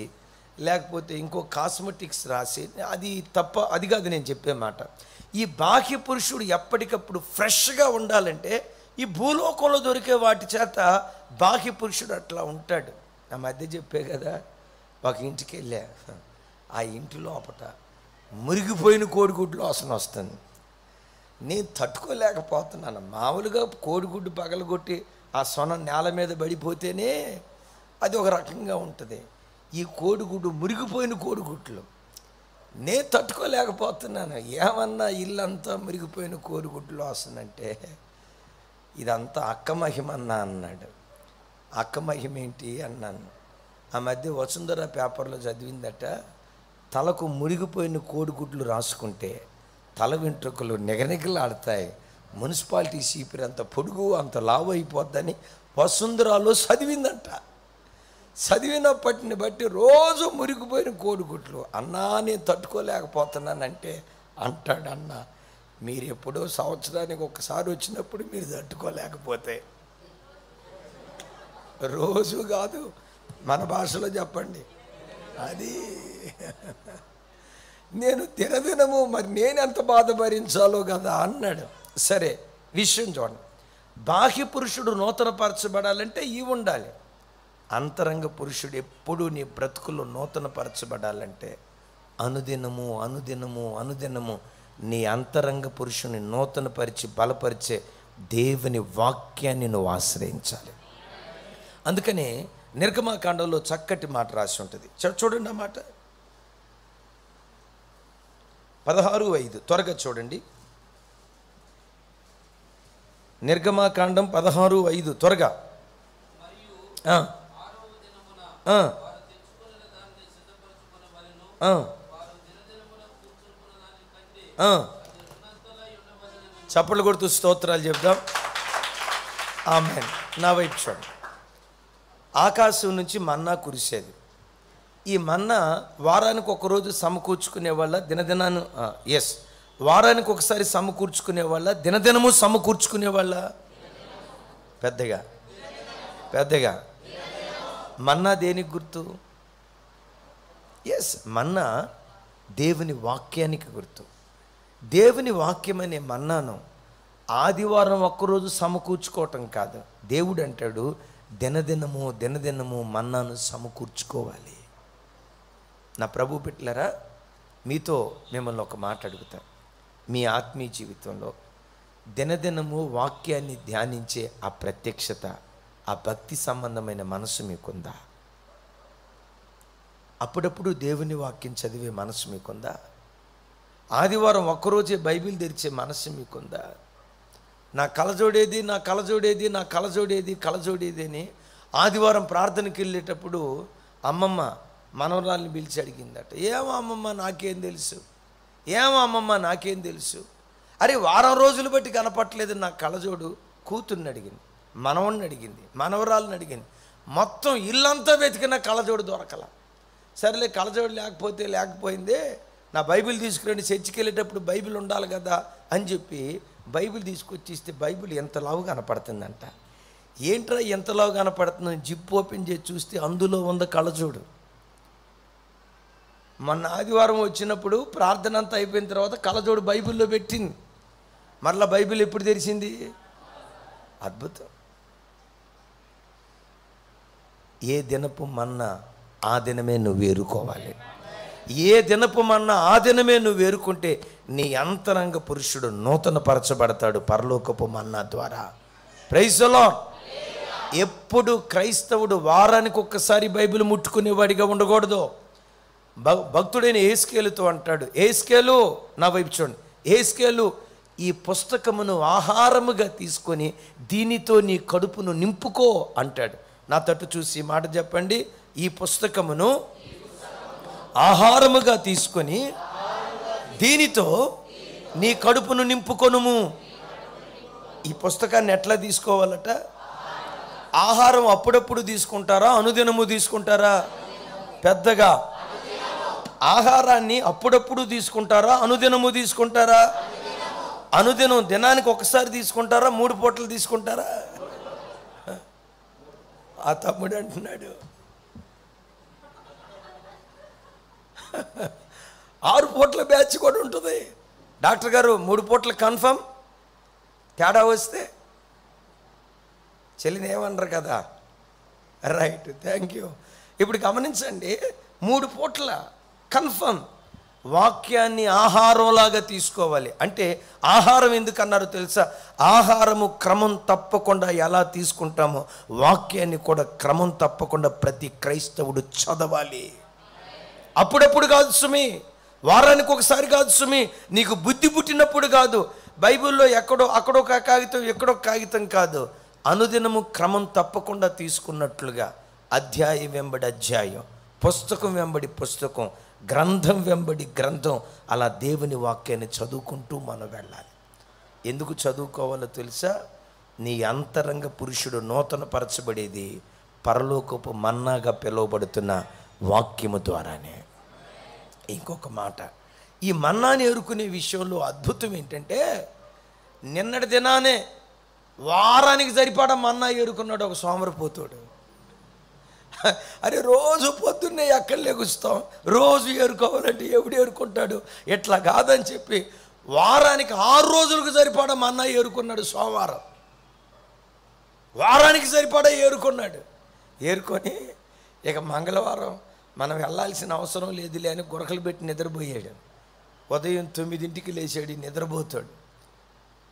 లేకపోతే ఇంకో కాస్మెటిక్స్ రాసి, అది తప్ప, అది కాదు నేను చెప్పే మాట. ఈ బాహ్య పురుషుడు ఎప్పటికప్పుడు ఫ్రెష్గా ఉండాలంటే ఈ భూలోకంలో దొరికే వాటి చేత బాహ్య పురుషుడు అట్లా ఉంటాడు. నా మధ్య చెప్పే కదా, ఒక ఇంటికి వెళ్ళా, ఆ ఇంటి లోపట మురిగిపోయిన కోడిగుడ్లు వాసన వస్తుంది. నేను తట్టుకోలేకపోతున్నాను. మామూలుగా కోడిగుడ్డు పగలగొట్టి ఆ సొన నేల మీద పడిపోతేనే అది ఒక రకంగా ఉంటుంది. ఈ కోడిగుడ్డు మురిగిపోయిన కోడిగుడ్లు నేను తట్టుకోలేకపోతున్నాను. ఏమన్నా ఇల్లంతా మురిగిపోయిన కోడిగుడ్లు వస్తుందంటే ఇదంతా అక్క మహిమ అన్నాడు. అక్క మహిమ ఏంటి అన్నాను. ఆ మధ్య వసుంధర పేపర్లో చదివిందట, తలకు మురిగిపోయిన కోడిగుడ్లు రాసుకుంటే తల వెంట్రుకలు నిగనిగలాడతాయి, మున్సిపాలిటీ సీపర్ అంత పొడుగు అంత లావు అయిపోద్దని వసుంధరాలో చదివిందంట. చదివినప్పటిని బట్టి రోజు మురిగిపోయిన కోడిగుడ్లు. అన్నా నేను తట్టుకోలేకపోతున్నానంటే అంటాడు, అన్న మీరు ఎప్పుడో సంవత్సరానికి ఒకసారి వచ్చినప్పుడు మీరు తట్టుకోలేకపోతే, రోజు కాదు, మన భాషలో చెప్పండి అది. నేను దినదినము మరి నేను ఎంత బాధ భరించాలో కదా అన్నాడు. సరే, విషయం చూడండి. బాహ్య పురుషుడు నూతన పరచబడాలంటే ఇవి ఉండాలి. అంతరంగ పురుషుడు ఎప్పుడు నీ బ్రతుకులో నూతన పరచబడాలంటే అనుదినము అనుదినము అనుదినము నీ అంతరంగ పురుషుని నూతన పరిచి బలపరిచే దేవుని వాక్యాన్ని నువ్వు ఆశ్రయించాలి. అందుకనే నిర్గమాకాండంలో చక్కటి మాట రాసి ఉంటుంది. చూడండి ఆ మాట 16:5 త్వరగా చూడండి. నిర్గమాకాండం 16:5 త్వరగా. చప్పట్లు కొడుతూ స్తోత్రాలు చెప్దాం. ఆమేన్. నా వైపు చూడండి. ఆకాశం నుంచి మన్నా కురిసేది. ఈ మన్నా వారానికి ఒకరోజు సమకూర్చుకునే వాళ్ళ దినదినాను వారానికి ఒకసారి సమకూర్చుకునే వాళ్ళ దినదినము సమకూర్చుకునే వాళ్ళ పెద్దగా పెద్దగా మన్నా దేనికి గుర్తు? మన్నా దేవుని వాక్యానికి గుర్తు. దేవుని వాక్యం అనే మన్నాను ఆదివారం ఒక్కరోజు సమకూర్చుకోవటం కాదు. దేవుడు అంటాడు దినదినము దినదినము మన్నాను సమకూర్చుకోవాలి. నా ప్రభు బిడ్డలారా, మీతో మిమ్మల్ని ఒక మాట అడుగుతా. మీ ఆత్మీయ జీవితంలో దినదినము వాక్యాన్ని ధ్యానించే ఆ ప్రత్యక్షత, ఆ భక్తి సంబంధమైన మనసు మీకుందా? అప్పుడప్పుడు దేవుని వాక్యం చదివే మనసు మీకుందా? ఆదివారం ఒక్కరోజే బైబిల్ తెరిచే మనసు మీకుందా? నా కలజోడేది నా కలజోడేది నా కలజోడేది కలజోడేది అని ఆదివారం ప్రార్థనకి వెళ్ళేటప్పుడు అమ్మమ్మ మనవరాల్ని పిలిచి అడిగిందట. ఏమో అమ్మమ్మ నాకేం తెలుసు, ఏమో అమ్మమ్మ నాకేం తెలుసు. అరే వారం రోజులు బట్టి కనపట్లేదు నా కలజోడు. కూతుర్ని అడిగింది, మనవణ్ణి అడిగింది, మనవరాలను అడిగింది. మొత్తం ఇల్లంతా వెతికిన కలజోడు దొరకల. సరేలే కలజోడు లేకపోతే లేకపోయిందే, నా బైబిల్ తీసుకురండి, చర్చికి వెళ్ళేటప్పుడు బైబిల్ ఉండాలి కదా అని చెప్పి బైబిల్ తీసుకొచ్చి ఇస్తే బైబిల్ ఎంత లావు కనపడుతుందంట. ఏంట్రా ఎంత లావు కనపడుతుందని జిప్ ఓపెన్ చేసి చూస్తే అందులో ఉంది కలజోడు. మొన్న ఆదివారం వచ్చినప్పుడు ప్రార్థన అంతా అయిపోయిన తర్వాత కలజోడు బైబిల్లో పెట్టింది. మరలా బైబిల్ ఎప్పుడు తెరిచింది? అద్భుతం. ఏ దినపు మన్నా ఆ దినమే నువ్వు వేరుకోవాలి. ఏ దినపు మన్నా ఆ దినమే నువ్వు వేరుకుంటే నీ అంతరంగ పురుషుడు నూతన పరచబడతాడు పరలోకపు మన్నా ద్వారా. Praise the lord. ఎప్పుడు క్రైస్తవుడు వారానికి ఒక్కసారి బైబిల్ ముట్టుకునేవాడిగా ఉండకూడదు. భక్తుడైన ఏస్కేలుతో అంటాడు, ఏస్కేలు నా వైపు చూడండి, ఏస్కేలు ఈ పుస్తకమును ఆహారముగా తీసుకొని దీనితో నీ కడుపును నింపుకో అంటాడు. నా తట్టు చూసి మాట చెప్పండి, ఈ పుస్తకమును ఆహారముగా తీసుకొని దీనితో నీ కడుపును నింపుకొనుము. ఈ పుస్తకాన్ని ఎట్లా తీసుకోవాలట? ఆహారం అప్పుడప్పుడు తీసుకుంటారా, అనుదినము తీసుకుంటారా? పెద్దగా ఆహారాన్ని అప్పుడప్పుడు తీసుకుంటారా, అనుదినము తీసుకుంటారా? అనుదినం దినానికి ఒకసారి తీసుకుంటారా, 3 పూటలు తీసుకుంటారా? ఆ తమ్ముడు అంటున్నాడు 6 పూట్ల బ్యాచ్ కూడా ఉంటుంది. డాక్టర్ గారు 3 పూటలు కన్ఫర్మ్, తేడా వస్తే చెల్లిని ఏమన్నారు కదా. Right, thank you. ఇప్పుడు గమనించండి, 3 పూట్ల కన్ఫర్మ్. వాక్యాన్ని ఆహారంలాగా తీసుకోవాలి. అంటే ఆహారం ఎందుకన్నారో తెలుసా? ఆహారము క్రమం తప్పకుండా ఎలా తీసుకుంటామో వాక్యాన్ని కూడా క్రమం తప్పకుండా ప్రతి క్రైస్తవుడు చదవాలి. అప్పుడప్పుడు కాదు సుమి, వారానికి ఒకసారి కాదు సుమి, నీకు బుద్ధి పుట్టినప్పుడు కాదు. బైబిల్లో అక్కడో కాగితం ఎక్కడో కాగితం కాదు. అనుదినము క్రమం తప్పకుండా తీసుకున్నట్లుగా అధ్యాయం వెంబడి అధ్యాయం, పుస్తకం వెంబడి పుస్తకం, గ్రంథం వెంబడి గ్రంథం, అలా దేవుని వాక్యాన్ని చదువుకుంటూ మనం వెళ్ళాలి. ఎందుకు చదువుకోవాలో తెలుసా? నీ అంతరంగ పురుషుడు నూతనపరచబడేది పరలోకపు మన్నాగా పిలువబడుతున్న వాక్యము ద్వారానే. ఇంకొక మాట, ఈ మన్నాని ఎరుకునే విషయంలో అద్భుతం ఏంటంటే, నిన్నటి దినానే వారానికి సరిపడా మన్నా ఏరుకున్నాడు ఒక సోమరిపోతుడు. అరే రోజు పొద్దున్నే ఎక్కడ లెగుస్తాం, రోజు ఏరుకోవాలంటే ఎవడు ఏరుకుంటాడు? ఎట్లా కాదని చెప్పి వారానికి 6 రోజులకు సరిపడా మన్నా ఏరుకున్నాడు. సోమవారం వారానికి సరిపడా ఏరుకున్నాడు. ఏరుకొని ఇక మంగళవారం మనం వెళ్ళాల్సిన అవసరం లేదులే అని గురకలు పెట్టి నిద్రపోయాడు. ఉదయం 9ంటికి లేచాడు, నిద్రపోతాడు.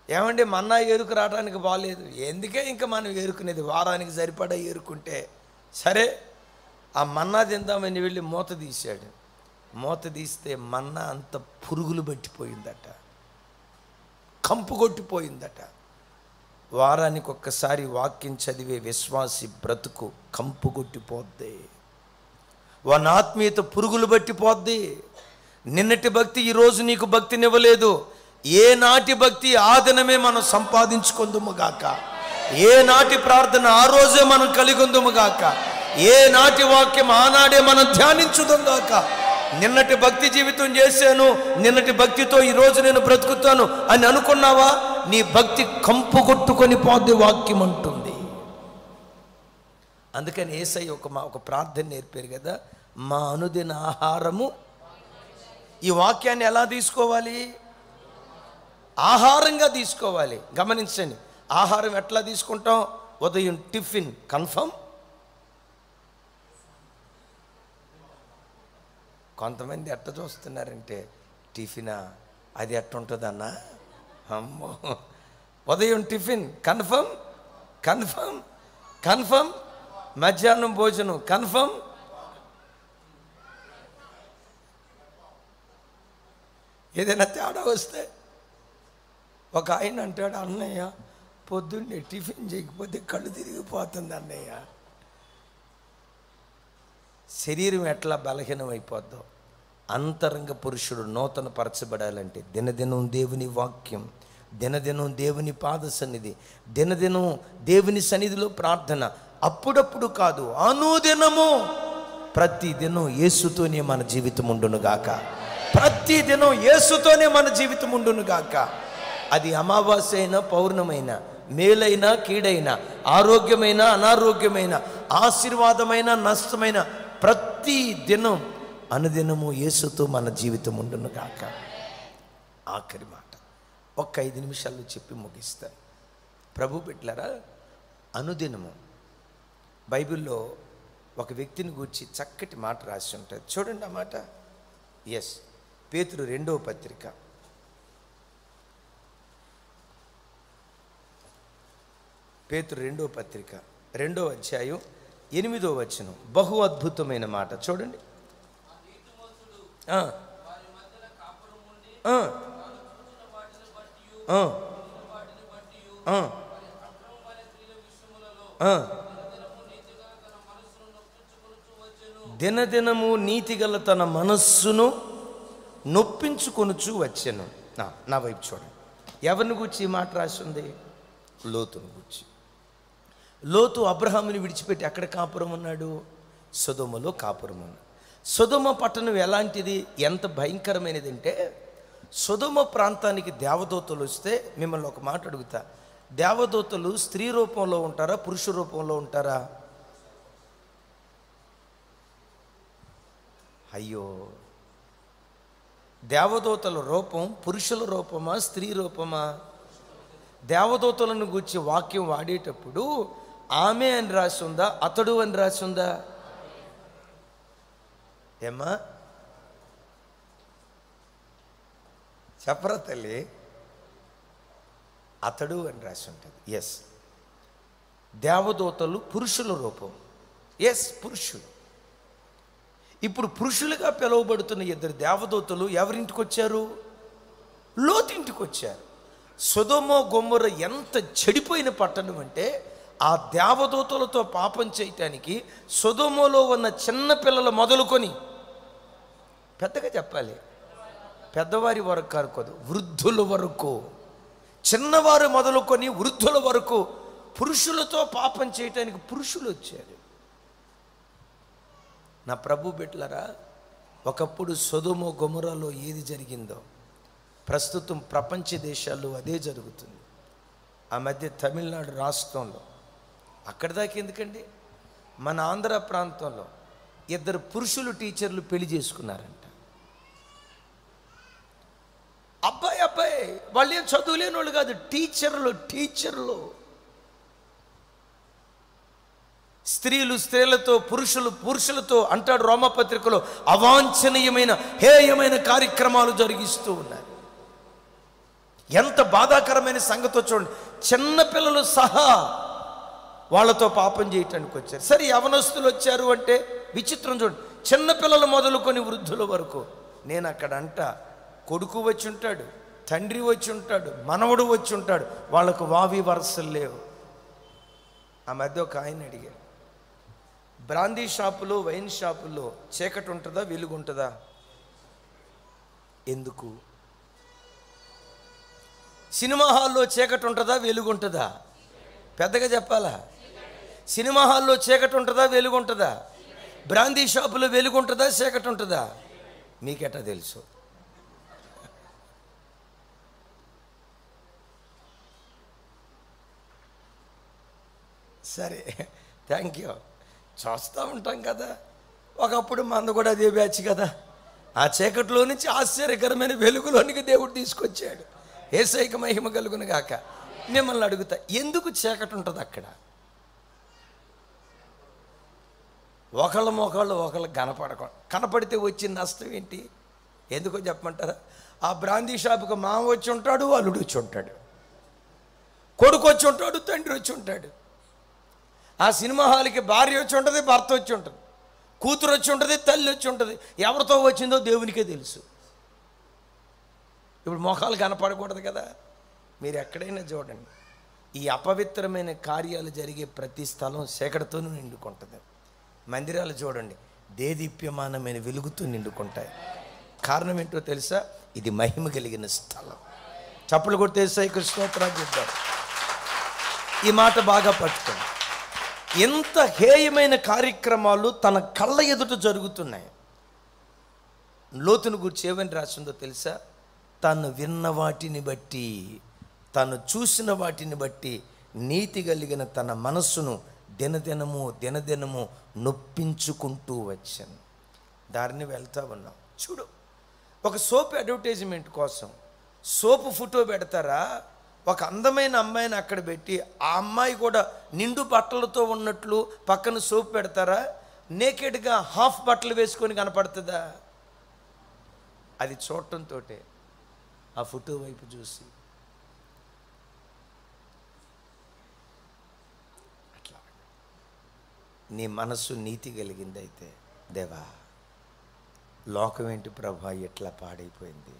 ఏమండి, మన్నా ఏరుకు రావడానికి బాగాలేదు, ఎందుకే ఇంకా మనం ఏరుకునేది, వారానికి సరిపడా ఏరుకుంటే సరే. ఆ మన్నా తిందామని వెళ్ళి మూత తీశాడు. మూత తీస్తే మన్నా అంత పురుగులు పట్టిపోయిందట, కంపు కొట్టిపోయిందట. వారానికి ఒక్కసారి వాక్యం చదివే విశ్వాసి బ్రతుకు కంపు కొట్టిపోద్ది, వాని ఆత్మీయత పురుగులు పట్టిపోద్ది. నిన్నటి భక్తి ఈరోజు నీకు భక్తినివ్వలేదు. ఏ నాటి భక్తి ఆ దినమే మనం సంపాదించుకుందుము గాక. ఏ నాటి ప్రార్థన ఆ రోజే మనం కలిగొందుము గాక. ఏ నాటి వాక్యం ఆనాడే మనం ధ్యానించుదాం గాక. నిన్నటి భక్తి జీవితం చేశాను, నిన్నటి భక్తితో ఈరోజు నేను బ్రతుకుతాను అని అనుకున్నావా? నీ భక్తి కంపు కొట్టుకొని పోద్ది, వాక్యం అంటుంది. అందుకని యేసయ్య ఒక ప్రార్థన నేర్పారు కదా, మా అనుదిన ఆహారము. ఈ వాక్యాన్ని ఎలా తీసుకోవాలి? ఆహారంగా తీసుకోవాలి. గమనించండి, ఆహారం ఎట్లా తీసుకుంటాం? ఉదయం టిఫిన్ కన్ఫర్మ్. కొంతమంది ఎట్ట చూస్తున్నారంటే, టిఫినా అది ఎట్టుంటుందన్నా? అమ్మో, ఉదయం టిఫిన్ కన్ఫర్మ్ కన్ఫర్మ్ కన్ఫర్మ్, మధ్యాహ్నం భోజనం కన్ఫర్మ్. ఏదైనా తేడా వస్తే ఒక ఆయన అంటాడు, అన్నయ్య పొద్దున్నే టిఫిన్ చేయకపోతే కళ్ళు తిరిగిపోతుంది అన్నయ్య. శరీరం ఎట్లా బలహీనం అయిపోద్దో, అంతరంగ పురుషుడు నూతన పరచబడాలంటే దినదినం దేవుని వాక్యం, దినదినం దేవుని పాద సన్నిధి, దినదినం దేవుని సన్నిధిలో ప్రార్థన. అప్పుడప్పుడు కాదు, అనుదినము, ప్రతిదినం యేసుతోనే మన జీవితం ఉండునుగాక. ప్రతిదినం యేసుతోనే మన జీవితం ఉండునుగాక. అది అమావాస్య అయినా పౌర్ణమైన, మేలైనా కీడైనా, ఆరోగ్యమైన అనారోగ్యమైన, ఆశీర్వాదమైన నష్టమైన, ప్రతి దినం అనుదినము యేసుతో మన జీవితం ఉండునుగాక. ఆఖరి మాట ఒక్క 5 నిమిషాల్లో చెప్పి ముగిస్తాను. ప్రభు బిడ్డలారా, అనుదినము బైబిల్లో ఒక వ్యక్తిని గూర్చి చక్కటి మాట రాసి ఉంటుంది. చూడండి ఆ మాట. ఎస్, పేతురు 2వ పత్రిక, పేతురు 2వ పత్రిక 2వ అధ్యాయం 8వ వచనం, బహు అద్భుతమైన మాట చూడండి. దినదినము నీతిగల తన మనస్సును నొప్పించుకొనుచు వచ్చెను. నా వైపు చూడండి, ఎవరిని గురించి ఈ మాట రాసింది? లోతును గురించి. లోతు అబ్రహాముని విడిచిపెట్టి ఎక్కడ కాపురం ఉన్నాడు? సొదొమలో కాపురం ఉన్నాడు. సొదొమ పట్టణం ఎలాంటిది, ఎంత భయంకరమైనది అంటే, సొదొమ ప్రాంతానికి దేవదూతలు వస్తే మిమ్మల్ని ఒక మాట అడుగుతా, దేవదూతలు స్త్రీ రూపంలో ఉంటారా, పురుష రూపంలో ఉంటారా? అయ్యో, దేవదూతల రూపం పురుషుల రూపమా, స్త్రీ రూపమా? దేవదూతలను గూర్చి వాక్యం వాడేటప్పుడు ఆమె అని రాసి ఉందా, అతడు అని రాసి ఉందా? ఏమ్మా చెప్పరా తల్లి? అతడు అని రాసి ఉంటుంది. ఎస్, దేవదూతలు పురుషుల రూపం. ఎస్, పురుషులు. ఇప్పుడు పురుషులుగా పిలువబడుతున్న ఇద్దరు దేవదూతలు ఎవరింటికి వచ్చారు? లోతు ఇంటికి వచ్చారు. సొదొమ గొమొర్ర ఎంత చెడిపోయిన పట్టణం అంటే, ఆ దేవదూతలతో పాపం చేయటానికి సొదొమలో ఉన్న చిన్న పిల్లలు మొదలుకొని, పెద్దగా చెప్పాలి, పెద్దవారి వరకు కాదు, వృద్ధుల వరకు, చిన్నవారు మొదలుకొని వృద్ధుల వరకు పురుషులతో పాపం చేయటానికి పురుషులు వచ్చారు. నా ప్రభు బిడ్డలారా, ఒకప్పుడు సొదొమ గొమొర్రాలో ఏది జరిగిందో ప్రస్తుతం ప్రపంచ దేశాల్లో అదే జరుగుతుంది. ఆ మధ్య తమిళనాడు రాష్ట్రంలో, అక్కడి దాకా ఎందుకండి, మన ఆంధ్ర ప్రాంతంలో ఇద్దరు పురుషులు టీచర్లు పెళ్లి చేసుకున్నారంట. అబ్బాయి వాళ్ళు ఏం చదువులేని వాళ్ళు కాదు, టీచర్లు. స్త్రీలు స్త్రీలతో, పురుషులు పురుషులతో అంటాడు రోమపత్రికలో, అవాంఛనీయమైన హేయమైన కార్యక్రమాలు జరిగిస్తూ ఉన్నారు. ఎంత బాధాకరమైన సంగతో చూడండి. చిన్నపిల్లలు సహా వాళ్ళతో పాపం చేయటానికి వచ్చారు. సరే, యవనస్తులు వచ్చారు అంటే విచిత్రం చూడండి. చిన్నపిల్లలు మొదలుకొని వృద్ధుల వరకు. నేను అక్కడ కొడుకు వచ్చి ఉంటాడు, తండ్రి వచ్చి ఉంటాడు, మనవడు వచ్చి ఉంటాడు, వాళ్ళకు వావి వరసలు లేవు. ఆ మధ్య ఒక ఆయన అడిగారు, బ్రాందీ షాపులో, వైన్ షాపుల్లో చీకటి ఉంటుందా, వెలుగు ఉంటుందా? ఎందుకు? సినిమా హాల్లో చీకటి ఉంటుందా, వెలుగు ఉంటుందా? పెద్దగా చెప్పాలా? సినిమా హాల్లో చీకటి ఉంటుందా, వెలుగు ఉంటుందా? బ్రాందీ షాపులో వెలుగు ఉంటుందా, చీకటి ఉంటుందా? మీకెట్టా తెలుసు? సరే, థ్యాంక్ యూ. చూస్తూ ఉంటాం కదా, ఒకప్పుడు మంద కూడా అదే బ్యాచ్ కదా. ఆ చీకట్లో నుంచి ఆశ్చర్యకరమైన వెలుగులోనికి దేవుడు తీసుకొచ్చాడు. యేసయ్యకి మహిమ కలుగును గాక. మిమ్మల్ని అడుగుతా, ఎందుకు చీకటి ఉంటుంది అక్కడ? ఒకళ్ళు కనపడితే వచ్చిన నష్టం ఏంటి? ఎందుకో చెప్పమంటారా? ఆ బ్రాందీ షాపుకి మామ వచ్చి ఉంటాడు, అల్లుడు వచ్చి ఉంటాడు, కొడుకు వచ్చి ఉంటాడు, తండ్రి వచ్చి ఉంటాడు. ఆ సినిమా హాల్కి భార్య వచ్చి ఉంటుంది, భర్త వచ్చి ఉంటుంది, కూతురు వచ్చి ఉంటుంది, తల్లి వచ్చి ఉంటుంది. ఎవరితో వచ్చిందో దేవునికే తెలుసు. ఇప్పుడు మొఖాలు కనపడకూడదు కదా. మీరు ఎక్కడైనా చూడండి, ఈ అపవిత్రమైన కార్యాలు జరిగే ప్రతి స్థలం చీకటితోనూ నిండుకుంటుంది. మందిరాలు చూడండి, దేదీప్యమానమైన వెలుగుతో నిండుకుంటాయి. కారణం ఏంటో తెలుసా? ఇది మహిమ కలిగిన స్థలం. చప్పులు కొడితే యేసయ్యకు స్తోత్రాలు చెప్తారు. ఈ మాట బాగా పట్టుకోండి. ఎంత హేయమైన కార్యక్రమాలు తన కళ్ళ ఎదుట జరుగుతున్నాయి. లోతును గురించి ఏమని రాసిందో తెలుసా? తను విన్న వాటిని బట్టి, తను చూసిన వాటిని బట్టి నీతి కలిగిన తన మనస్సును దినదినము నొప్పించుకుంటూ వచ్చాను. దారిని వెళ్తా ఉన్నాం. చూడు, ఒక సోప్ అడ్వర్టైజ్మెంట్ కోసం సోపు ఫోటో పెడతారా? ఒక అందమైన అమ్మాయిని అక్కడ పెట్టి ఆ అమ్మాయి కూడా నిండు బట్టలతో ఉన్నట్లు పక్కన సోప్ పెడతారా? నేకెడ్గా హాఫ్ బట్టలు వేసుకొని కనపడుతుందా? అది చూడటంతో ఆ ఫోటో వైపు చూసి అట్లా నీ మనస్సు నీతి కలిగిందైతే, దేవా లోకం ఏంటి ప్రభా ఎట్లా పాడైపోయింది.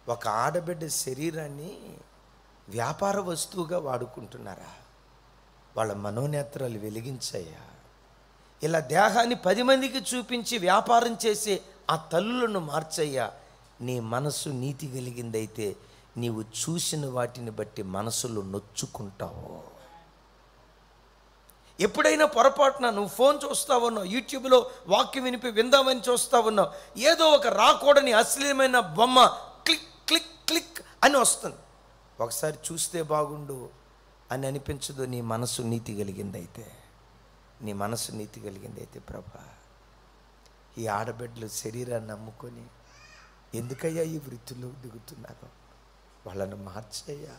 ఒక ఆడబిడ్డ శరీరాన్ని వ్యాపార వస్తువుగా వాడుకుంటున్నారా? వాళ్ళ మనోనేత్రాలు వెలిగించాయా? ఇలా దేహాన్ని 10 మందికి చూపించి వ్యాపారం చేసే ఆ తల్లులను మార్చయ్యా. నీ మనస్సు నీతి కలిగిందైతే నీవు చూసిన వాటిని బట్టి మనసులో నొచ్చుకుంటావు. ఎప్పుడైనా పొరపాటున నువ్వు ఫోన్ చూస్తా ఉన్నావు, యూట్యూబ్లో వాక్యం విందామని చూస్తా ఉన్నావు, ఏదో ఒక రాకూడని అశ్లీలమైన బొమ్మ క్లిక్ క్లిక్ క్లిక్ అని వస్తుంది. ఒకసారి చూస్తే బాగుండు అని అనిపించదు. నీ మనసు నీతి కలిగిందైతే, నీ మనసు నీతి కలిగిందైతే, ప్రభా ఈ ఆడబిడ్డలు శరీరాన్ని నమ్ముకొని ఎందుకయ్యా ఈ వృత్తిలో దిగుతున్నారు, వాళ్ళను మార్చయ్యా.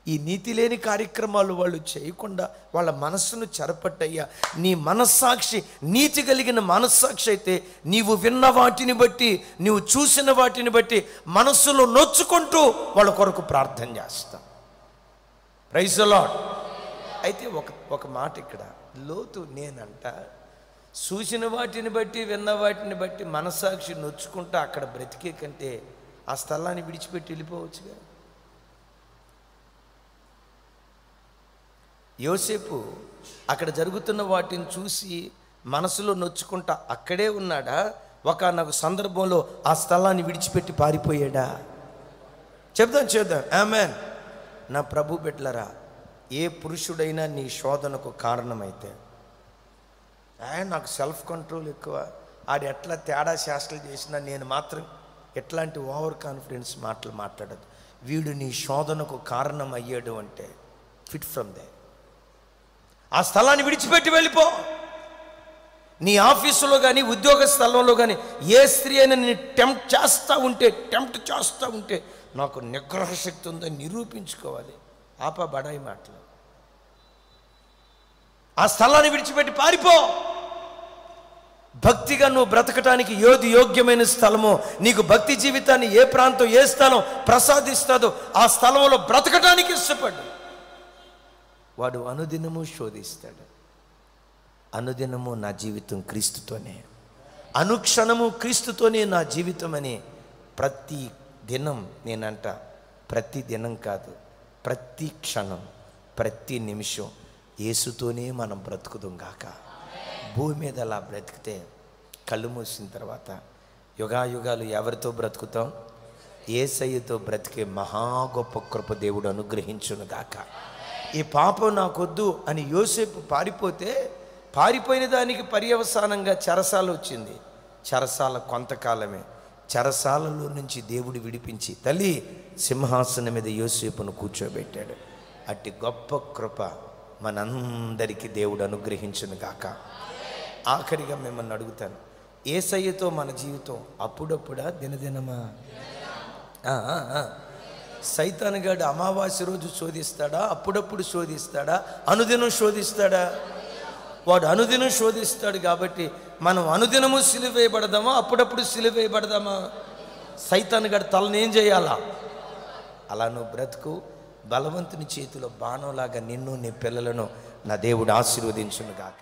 ఈ నీతి లేని కార్యక్రమాలు వాళ్ళు చేయకుండా వాళ్ళ మనస్సును చెరపట్టయ్యా. నీ మనస్సాక్షి నీతి కలిగిన మనస్సాక్షి అయితే నీవు విన్న వాటిని బట్టి, నీవు చూసిన వాటిని బట్టి మనస్సులో నొచ్చుకుంటూ వాళ్ళ కొరకు ప్రార్థన చేస్తాం. Praise the lord. అయితే ఒక మాట ఇక్కడ లోతు, నేనంట చూసిన వాటిని బట్టి విన్న వాటిని బట్టి మనస్సాక్షి నొచ్చుకుంటా అక్కడ బ్రతికే కంటే ఆ స్థలాన్ని విడిచిపెట్టి వెళ్ళిపోవచ్చుగా. యోసేపు అక్కడ జరుగుతున్న వాటిని చూసి మనసులో నొచ్చుకుంటా అక్కడే ఉన్నాడా, ఒకానొక సందర్భంలో ఆ స్థలాన్ని విడిచిపెట్టి పారిపోయాడా? చెప్దాం ఆమేన్. నా ప్రభు బిడ్డలారా, ఏ పురుషుడైనా నీ శోధనకు కారణమైతే, నాకు సెల్ఫ్ కంట్రోల్ ఎక్కువ, ఆడు ఎట్లా తేడా శాస్త్రాలు చేసినా నేను మాత్రం ఎట్లాంటి ఓవర్ కాన్ఫిడెన్స్ మాటలు మాట్లాడదు. వీడు నీ శోధనకు కారణం అయ్యాడు అంటే ఫిట్ ఫ్రమ్ దే, ఆ స్థలాన్ని విడిచిపెట్టి వెళ్ళిపో. నీ ఆఫీసులో కానీ ఉద్యోగ స్థలంలో కానీ ఏ స్త్రీ అయినా నేను టెంప్ట్ చేస్తూ ఉంటే నాకు నిగ్రహ శక్తి ఉందని నిరూపించుకోవాలి. బడాయి మాటలు. ఆ స్థలాన్ని విడిచిపెట్టి పారిపో. భక్తిగా నువ్వు బ్రతకటానికి ఏది యోగ్యమైన స్థలమో, నీకు భక్తి జీవితాన్ని ఏ ప్రాంతం ఏ స్థలం ప్రసాదిస్తుందో ఆ స్థలంలో బ్రతకటానికి ఇష్టపడు. వాడు అనుదినము శోధిస్తాడు. అనుదినము నా జీవితం క్రీస్తుతోనే, అనుక్షణము క్రీస్తుతోనే నా జీవితం అని ప్రతి దినం నేనంట, ప్రతి దినం కాదు, ప్రతి క్షణం ప్రతి నిమిషం యేసుతోనే మనం బ్రతుకుదాం గాక. భూమి మీద అలా బ్రతికితే కళ్ళు మూసిన తర్వాత యుగాయుగాలు ఎవరితో బ్రతుకుతాం? యేసయ్యతో బ్రతికే మహా గొప్ప కృప దేవుడు అనుగ్రహించును గాక. ఈ పాపం నాకొద్దు అని యోసేపు పారిపోతే, పారిపోయిన దానికి పర్యవసానంగా చెరసాల వచ్చింది. చెరసాల కొంతకాలమే. చెరసాలలో నుంచి దేవుడు విడిపించి తల్లి సింహాసనం మీద యోసేపును కూర్చోబెట్టాడు. అట్టి గొప్ప కృప మనందరికీ దేవుడు అనుగ్రహించును గాక. ఆఖరిగా మిమ్మల్ని అడుగుతాను, యేసయ్యతో మన జీవితం అప్పుడప్పుడా దినదినమా? సైతానుగాడు అమావాస్య రోజు శోధిస్తాడా? అప్పుడప్పుడు శోధిస్తాడా? అనుదినం శోధిస్తాడా? వాడు అనుదినం శోధిస్తాడు. కాబట్టి మనం అనుదినము సిలువ వేయబడదామా? అప్పుడప్పుడు సిలువ వేయబడదామా? సైతానుగాడు తలని ఏం చేయాలా? అలా నువ్వు బ్రతుకు. బలవంతుని చేతిలో బాణంలాగా నిన్ను నీ పిల్లలను నా దేవుడు ఆశీర్వదించును గాక.